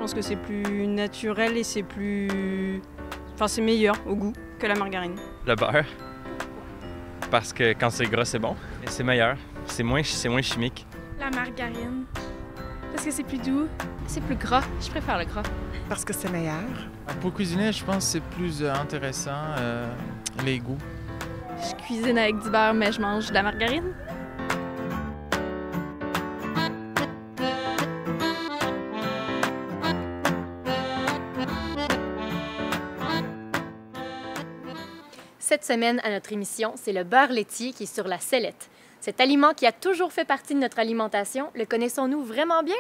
pense que c'est plus naturel et c'est plus... Enfin, c'est meilleur au goût que la margarine. Le beurre. Parce que quand c'est gras, c'est bon. Et c'est meilleur. C'est moins chimique. La margarine. Parce que c'est plus doux. C'est plus gras. Je préfère le gras. Parce que c'est meilleur. Pour cuisiner, je pense que c'est plus intéressant, les goûts. Je cuisine avec du beurre, mais je mange de la margarine. Cette semaine, à notre émission, c'est le beurre laitier qui est sur la sellette. Cet aliment qui a toujours fait partie de notre alimentation, le connaissons-nous vraiment bien?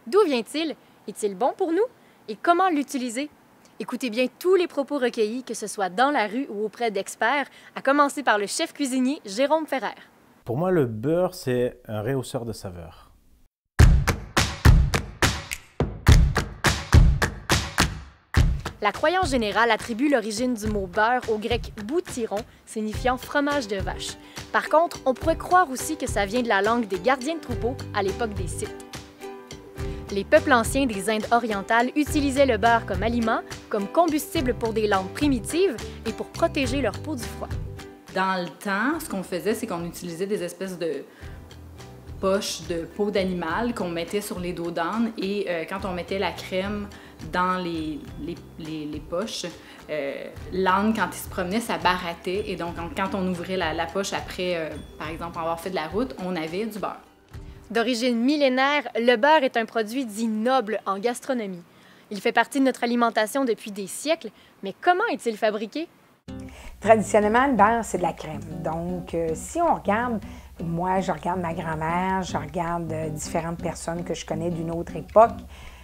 D'où vient-il? Est-il bon pour nous? Et comment l'utiliser? Écoutez bien tous les propos recueillis, que ce soit dans la rue ou auprès d'experts, à commencer par le chef cuisinier Jérôme Ferrer. Pour moi, le beurre, c'est un rehausseur de saveur. La croyance générale attribue l'origine du mot beurre au grec boutiron, signifiant fromage de vache. Par contre, on pourrait croire aussi que ça vient de la langue des gardiens de troupeaux à l'époque des Scythes. Les peuples anciens des Indes orientales utilisaient le beurre comme aliment, comme combustible pour des lampes primitives et pour protéger leur peau du froid. Dans le temps, ce qu'on faisait, c'est qu'on utilisait des espèces de poches de peau d'animal qu'on mettait sur les dos d'âne et quand on mettait la crème dans les poches, l'âne, quand il se promenait, ça barattait et donc quand on ouvrait la poche après, par exemple, avoir fait de la route, on avait du beurre. D'origine millénaire, le beurre est un produit dit noble en gastronomie. Il fait partie de notre alimentation depuis des siècles, mais comment est-il fabriqué? Traditionnellement, le beurre, c'est de la crème. Donc, si on regarde, moi, je regarde ma grand-mère, je regarde différentes personnes que je connais d'une autre époque,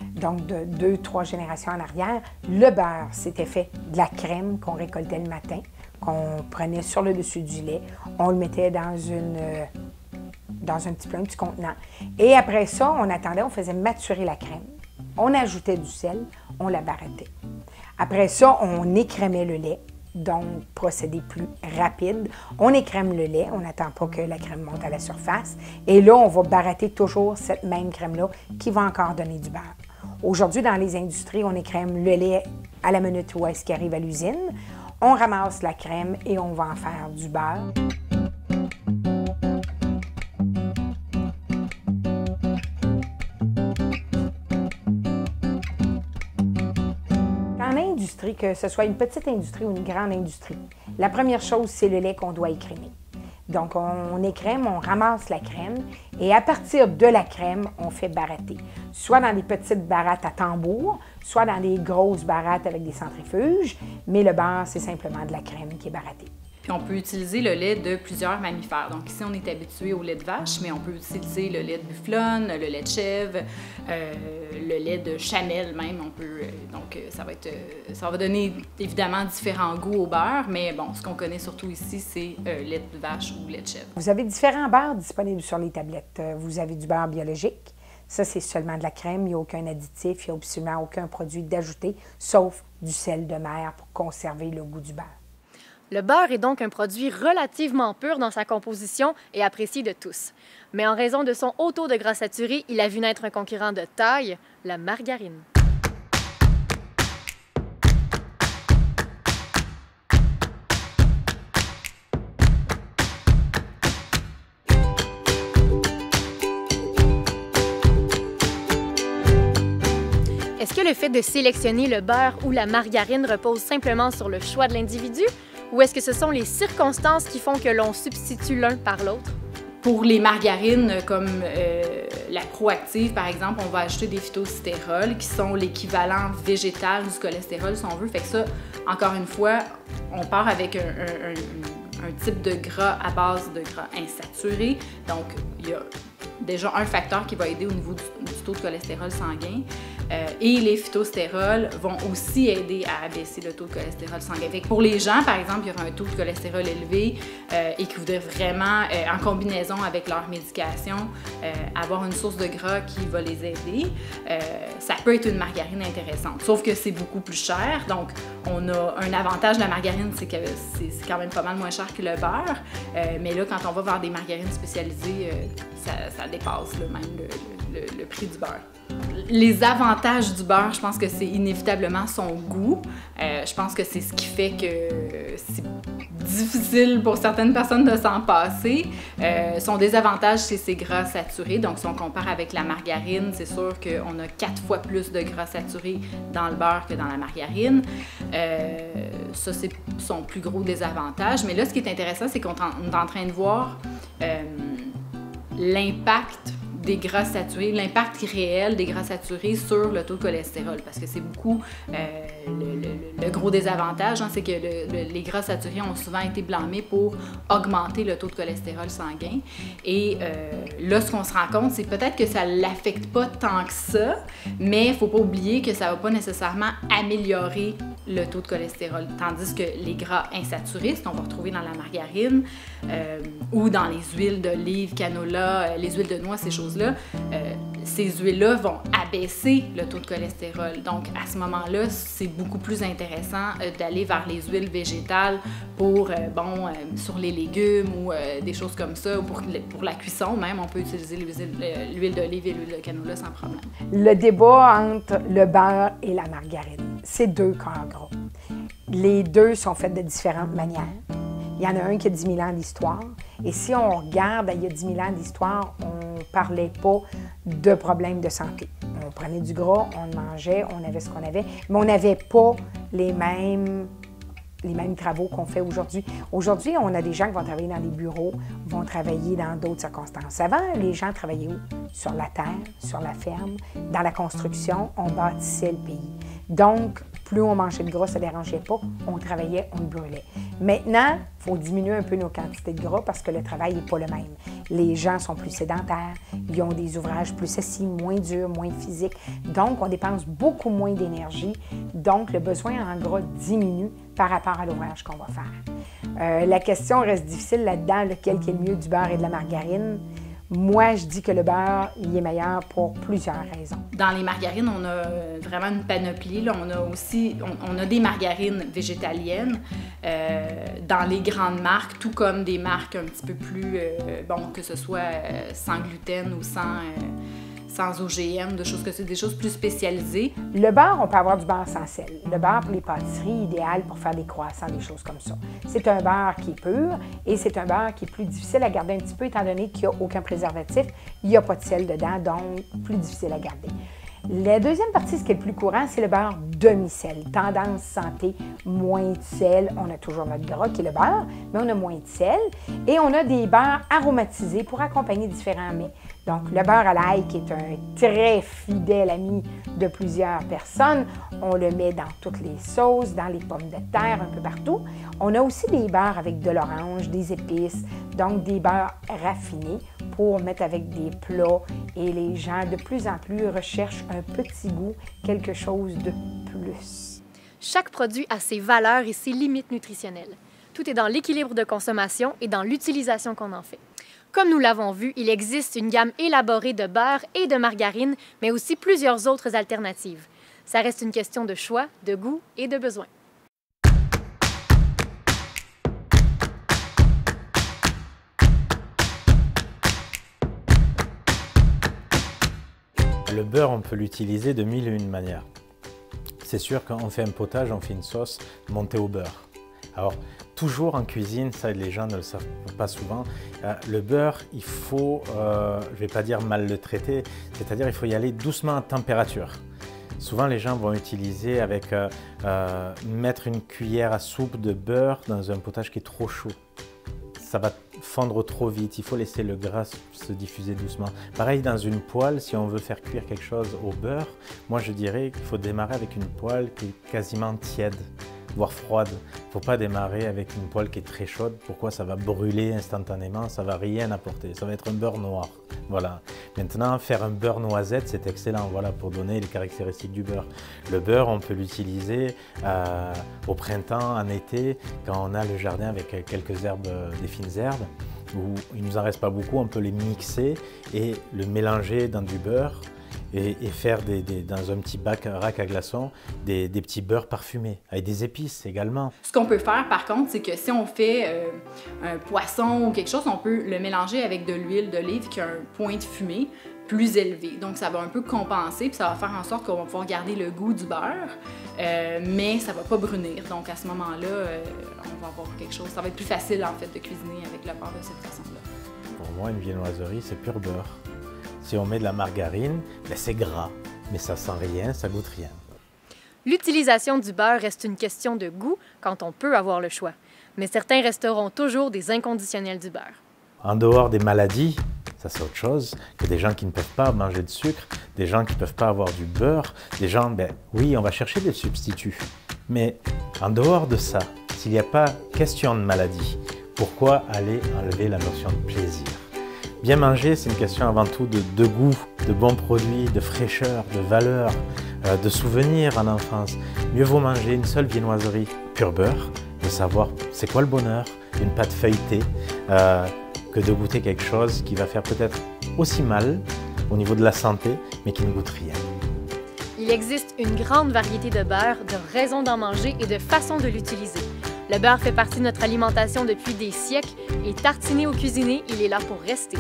donc de 2-3 générations en arrière, le beurre, c'était fait de la crème qu'on récoltait le matin, qu'on prenait sur le dessus du lait, on le mettait dans un petit contenant. Et après ça, on attendait, on faisait maturer la crème. On ajoutait du sel, on la barattait. Après ça, on écrémait le lait, donc procédé plus rapide. On écrème le lait, on n'attend pas que la crème monte à la surface. Et là, on va baratter toujours cette même crème-là qui va encore donner du beurre. Aujourd'hui, dans les industries, on écrème le lait à la minute où est-ce qu'il arrive à l'usine. On ramasse la crème et on va en faire du beurre. Que ce soit une petite industrie ou une grande industrie, la première chose, c'est le lait qu'on doit écrémer. Donc, on écrème, on ramasse la crème et à partir de la crème, on fait baratter. Soit dans des petites barattes à tambour, soit dans des grosses barattes avec des centrifuges, mais le beurre, c'est simplement de la crème qui est barattée. Puis on peut utiliser le lait de plusieurs mammifères. Donc ici, on est habitué au lait de vache, mais on peut aussi utiliser le lait de bufflonne, le lait de chèvre, le lait de Chanel même. Donc ça va donner évidemment différents goûts au beurre, mais bon, ce qu'on connaît surtout ici, c'est lait de vache ou lait de chèvre. Vous avez différents beurres disponibles sur les tablettes. Vous avez du beurre biologique. Ça, c'est seulement de la crème. Il n'y a aucun additif, il n'y a absolument aucun produit d'ajouté, sauf du sel de mer pour conserver le goût du beurre. Le beurre est donc un produit relativement pur dans sa composition et apprécié de tous. Mais en raison de son haut taux de gras saturé, il a vu naître un concurrent de taille, la margarine. Est-ce que le fait de sélectionner le beurre ou la margarine repose simplement sur le choix de l'individu? Ou est-ce que ce sont les circonstances qui font que l'on substitue l'un par l'autre? Pour les margarines comme la Proactive, par exemple, on va ajouter des phytostérols qui sont l'équivalent végétal du cholestérol, si on veut. Fait que ça, encore une fois, on part avec un type de gras à base de gras insaturé. Donc, il y a déjà un facteur qui va aider au niveau du taux de cholestérol sanguin. Et les phytostérols vont aussi aider à abaisser le taux de cholestérol sanguin. Fait que pour les gens, par exemple, qui auraient un taux de cholestérol élevé et qui voudraient vraiment, en combinaison avec leur médication, avoir une source de gras qui va les aider, ça peut être une margarine intéressante. Sauf que c'est beaucoup plus cher. Donc, on a un avantage de la margarine, c'est que c'est quand même pas mal moins cher que le beurre. Mais là, quand on va vers des margarines spécialisées, ça ça dépasse même le prix du beurre. Les avantages du beurre, je pense que c'est inévitablement son goût. Je pense que c'est ce qui fait que c'est difficile pour certaines personnes de s'en passer. Son désavantage, c'est ses gras saturés. Donc, si on compare avec la margarine, c'est sûr qu'on a 4 fois plus de gras saturés dans le beurre que dans la margarine. Ça, c'est son plus gros désavantage. Mais là, ce qui est intéressant, c'est qu'on est en train de voir l'impact des gras saturés, l'impact réel des gras saturés sur le taux de cholestérol, parce que c'est beaucoup le gros désavantage, hein, c'est que les gras saturés ont souvent été blâmés pour augmenter le taux de cholestérol sanguin. Et là, ce qu'on se rend compte, c'est peut-être que ça ne l'affecte pas tant que ça, mais il ne faut pas oublier que ça ne va pas nécessairement améliorer le taux de cholestérol, tandis que les gras insaturés, ce qu'on va retrouver dans la margarine ou dans les huiles d'olive, canola, les huiles de noix, ces choses-là, ces huiles-là vont abaisser le taux de cholestérol. Donc, à ce moment-là, c'est beaucoup plus intéressant d'aller vers les huiles végétales pour, sur les légumes ou des choses comme ça, ou pour la cuisson même, on peut utiliser l'huile d'olive et l'huile de canola sans problème. Le débat entre le beurre et la margarine, c'est 2 cas gras. Les 2 sont faits de différentes manières. Il y en a un qui a 10 000 ans d'histoire. Et si on regarde, il y a 10 000 ans d'histoire, on ne parlait pas de problèmes de santé. On prenait du gras, on mangeait, on avait ce qu'on avait, mais on n'avait pas les mêmes travaux qu'on fait aujourd'hui. Aujourd'hui, on a des gens qui vont travailler dans des bureaux, vont travailler dans d'autres circonstances. Avant, les gens travaillaient où? Sur la terre, sur la ferme, dans la construction, on bâtissait le pays. Donc, plus on mangeait de gras, ça ne dérangeait pas, on travaillait, on le brûlait. Maintenant, il faut diminuer un peu nos quantités de gras parce que le travail n'est pas le même. Les gens sont plus sédentaires, ils ont des ouvrages plus assis, moins durs, moins physiques. Donc, on dépense beaucoup moins d'énergie. Donc, le besoin en gras diminue par rapport à l'ouvrage qu'on va faire. La question reste difficile là-dedans, lequel qui est le mieux, du beurre et de la margarine. Moi, je dis que le beurre, il est meilleur pour plusieurs raisons. Dans les margarines, on a vraiment une panoplie. Là. On a des margarines végétaliennes dans les grandes marques, tout comme des marques un petit peu plus, que ce soit sans gluten ou sans OGM, des choses plus spécialisées. Le beurre, on peut avoir du beurre sans sel. Le beurre pour les pâtisseries, idéal pour faire des croissants, des choses comme ça. C'est un beurre qui est pur et c'est un beurre qui est plus difficile à garder un petit peu étant donné qu'il n'y a aucun préservatif. Il n'y a pas de sel dedans, donc plus difficile à garder. La deuxième partie, ce qui est le plus courant, c'est le beurre demi-sel. Tendance santé, moins de sel. On a toujours notre gras qui est le beurre, mais on a moins de sel. Et on a des beurres aromatisés pour accompagner différents mets. Donc, le beurre à l'ail, qui est un très fidèle ami de plusieurs personnes, on le met dans toutes les sauces, dans les pommes de terre, un peu partout. On a aussi des beurres avec de l'orange, des épices, donc des beurres raffinés pour mettre avec des plats. Et les gens, de plus en plus, recherchent un petit goût, quelque chose de plus. Chaque produit a ses valeurs et ses limites nutritionnelles. Tout est dans l'équilibre de consommation et dans l'utilisation qu'on en fait. Comme nous l'avons vu, il existe une gamme élaborée de beurre et de margarine, mais aussi plusieurs autres alternatives. Ça reste une question de choix, de goût et de besoin. Le beurre, on peut l'utiliser de 1001 manières. C'est sûr qu'on fait un potage, on fait une sauce montée au beurre. Alors, toujours en cuisine, ça les gens ne le savent pas souvent, le beurre, il faut, je ne vais pas dire mal le traiter, c'est-à-dire il faut y aller doucement à température. Souvent les gens vont utiliser mettre une cuillère à soupe de beurre dans un potage qui est trop chaud. Ça va fondre trop vite, il faut laisser le gras se diffuser doucement. Pareil dans une poêle, si on veut faire cuire quelque chose au beurre, moi je dirais qu'il faut démarrer avec une poêle qui est quasiment tiède, voire froide. Il ne faut pas démarrer avec une poêle qui est très chaude. Pourquoi? Ça va brûler instantanément, ça ne va rien apporter. Ça va être un beurre noir. Voilà. Maintenant, faire un beurre noisette, c'est excellent, voilà, pour donner les caractéristiques du beurre. Le beurre, on peut l'utiliser au printemps, en été, quand on a le jardin avec quelques herbes, des fines herbes, où il ne nous en reste pas beaucoup, on peut les mixer et le mélanger dans du beurre. et faire dans un petit rack à glaçons des petits beurres parfumés, avec des épices également. Ce qu'on peut faire par contre, c'est que si on fait un poisson ou quelque chose, on peut le mélanger avec de l'huile d'olive qui a un point de fumée plus élevé. Donc ça va un peu compenser, puis ça va faire en sorte qu'on va pouvoir garder le goût du beurre, mais ça va pas brunir. Donc à ce moment-là, on va avoir quelque chose. Ça va être plus facile en fait de cuisiner avec le beurre de cette façon-là. Pour moi, une viennoiserie, c'est pur beurre. Si on met de la margarine, ben c'est gras, mais ça sent rien, ça goûte rien. L'utilisation du beurre reste une question de goût quand on peut avoir le choix. Mais certains resteront toujours des inconditionnels du beurre. En dehors des maladies, ça c'est autre chose, que des gens qui ne peuvent pas manger de sucre, des gens qui ne peuvent pas avoir du beurre, des gens, ben oui, on va chercher des substituts. Mais en dehors de ça, s'il n'y a pas question de maladie, pourquoi aller enlever la notion de plaisir? Bien manger, c'est une question avant tout de goût, de bons produits, de fraîcheur, de valeur, de souvenirs en enfance. Mieux vaut manger une seule viennoiserie pur beurre, de savoir c'est quoi le bonheur, une pâte feuilletée, que de goûter quelque chose qui va faire peut-être aussi mal au niveau de la santé, mais qui ne goûte rien. Il existe une grande variété de beurre, de raisons d'en manger et de façons de l'utiliser. Le beurre fait partie de notre alimentation depuis des siècles et tartiné ou cuisiné, il est là pour rester.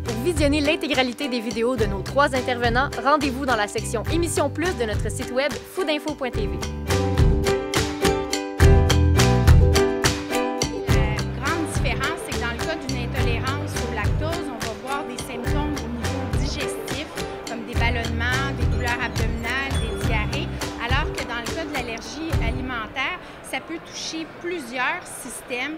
Pour visionner l'intégralité des vidéos de nos 3 intervenants, rendez-vous dans la section Émissions Plus de notre site web foodinfo.tv. La grande différence, c'est que dans le cas d'une intolérance au lactose, on va voir des symptômes au niveau digestif, comme des ballonnements, des douleurs abdominales, des diarrhées, alors que dans le cas de l'allergie alimentaire, ça peut toucher plusieurs systèmes.